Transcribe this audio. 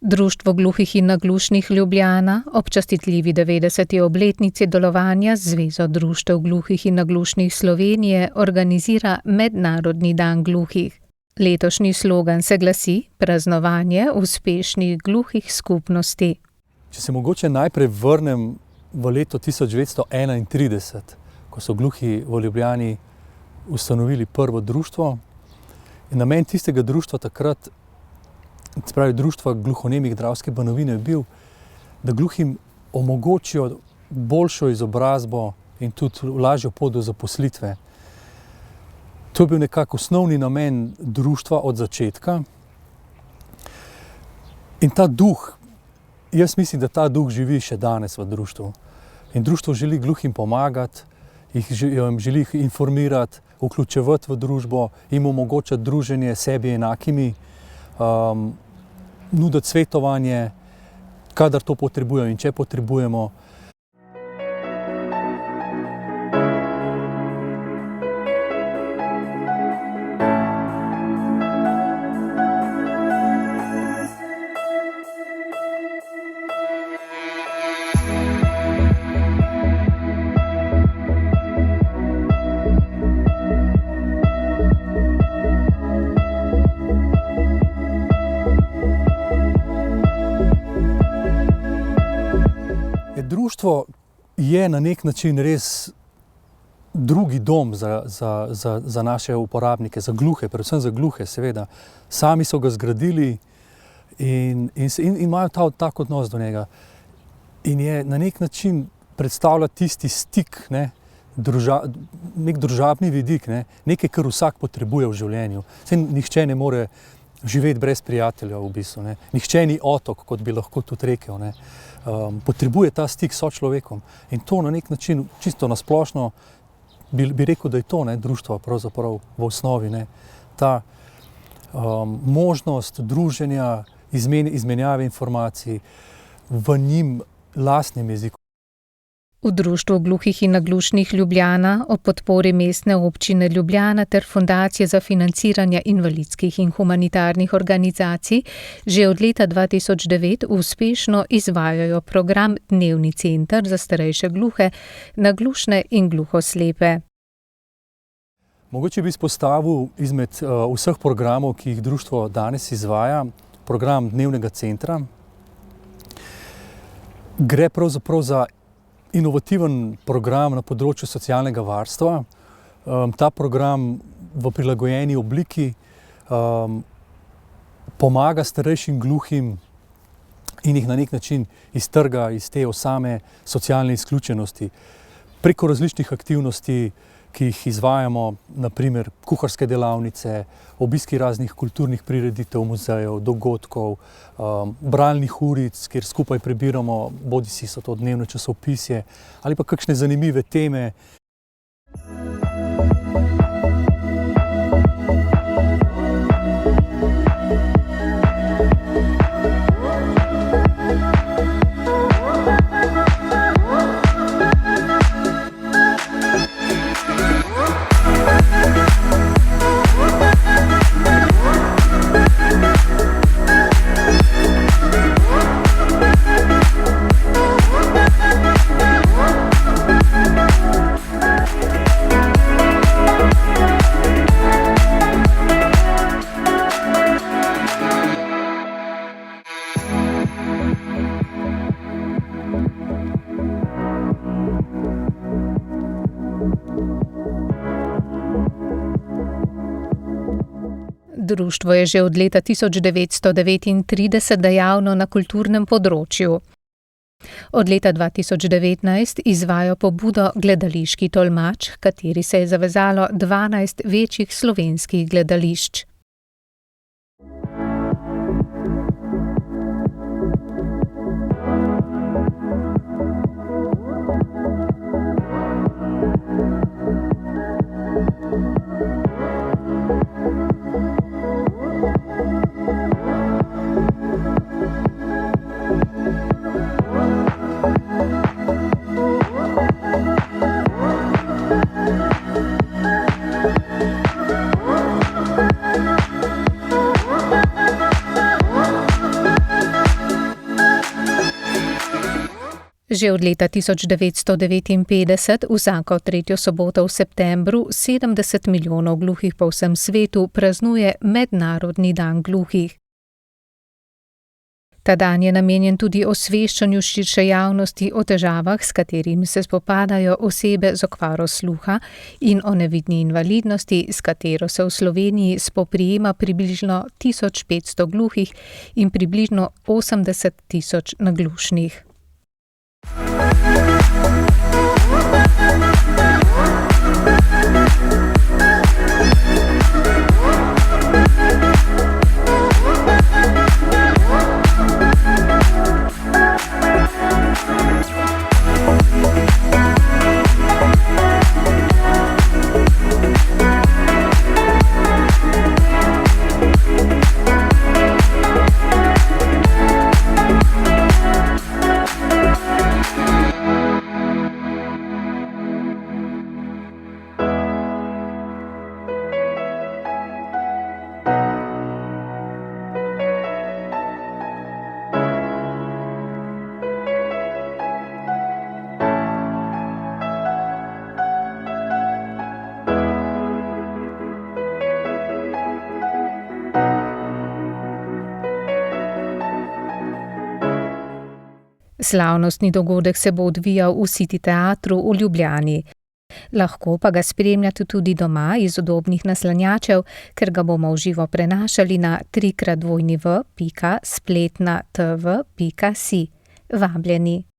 Društvo gluhih in naglušnih Ljubljana ob častitljivi 90. obletnici delovanja z Zvezo društev gluhih in naglušnih Slovenije organizira Mednarodni dan gluhih. Letošnji slogan se glasi: Praznovanje uspešnih gluhih skupnosti. Če se mogoče najprej vrnem v leto 1931, ko so gluhi v Ljubljani ustanovili prvo društvo. In namen tistega društva takrat, se pravi Društva gluhonemih Dravske Banovine, je bil, da gluhim omogočijo boljšo izobrazbo in tudi lažjo pot do zaposlitve. To je bil nekako osnovni namen društva od začetka. In ta duh, jaz mislim, da ta duh živi še danes v društvu. In društvo želi gluhim pomagati, želi jih informirati, vključevati v družbo, jim omogočati druženje sebi enakimi, nuditi svetovanje, kadar to potrebujejo in če potrebujemo. Društvo je na nek način res drugi dom za naše uporabnike, za gluhe, predvsem za gluhe, seveda. Sami so ga zgradili in imajo tak odnos do njega. In je na nek način predstavlja tisti stik, nek družabni vidik, nekaj, kar vsak potrebuje v življenju. Saj nihče ne more živeti brez prijateljev v bistvu. Nihče ni otok, kot bi lahko tudi rekel. Potrebuje ta stik s sočlovekom. In to na nek način, čisto nasplošno, bi rekel, da je to društvo pravzaprav v osnovi. Ta možnost druženja, izmenjave informacij v njim lastnem jeziku. V Društvu gluhih in naglušnih Ljubljana ob podpori Mestne občine Ljubljana ter Fundacije za financiranje invalidskih in humanitarnih organizacij že od leta 2009 uspešno izvajajo program Dnevni center za starejše gluhe, naglušne in gluhoslepe. Mogoče bi izpostavil izmed vseh programov, ki jih društvo danes izvaja, program Dnevnega centra. Gre pravzaprav za inovativen program na področju socialnega varstva. Ta program v prilagojeni obliki pomaga starejšim gluhim in jih na nek način iztrga iz te osame socialne izključenosti. Preko različnih aktivnosti, ki jih izvajamo, naprimer kuharske delavnice, obiski raznih kulturnih prireditev, muzejev, dogodkov, bralnih uric, kjer skupaj prebiramo, bodisi so to dnevne časopisje ali pa kakšne zanimive teme. Društvo je že od leta 1939 dejavno na kulturnem področju. Od leta 2019 izvaja pobudo Gledališki tolmač, kateri se je zavezalo 12 večjih slovenskih gledališč. Že od leta 1959 vsako tretjo soboto v septembru 70 milijonov gluhih po vsem svetu praznuje Mednarodni dan gluhih. Ta dan je namenjen tudi osveščanju širše javnosti o težavah, s katerimi se spopadajo osebe z okvaro sluha, in o nevidni invalidnosti, s katero se v Sloveniji spoprijema približno 1500 gluhih in približno 80 tisoč naglušnih. Slavnostni dogodek se bo odvijal v City teatru v Ljubljani. Lahko pa ga spremljate tudi doma iz udobnih naslanjačev, ker ga bomo v živo prenašali na www.spletna.tv.si. Vabljeni.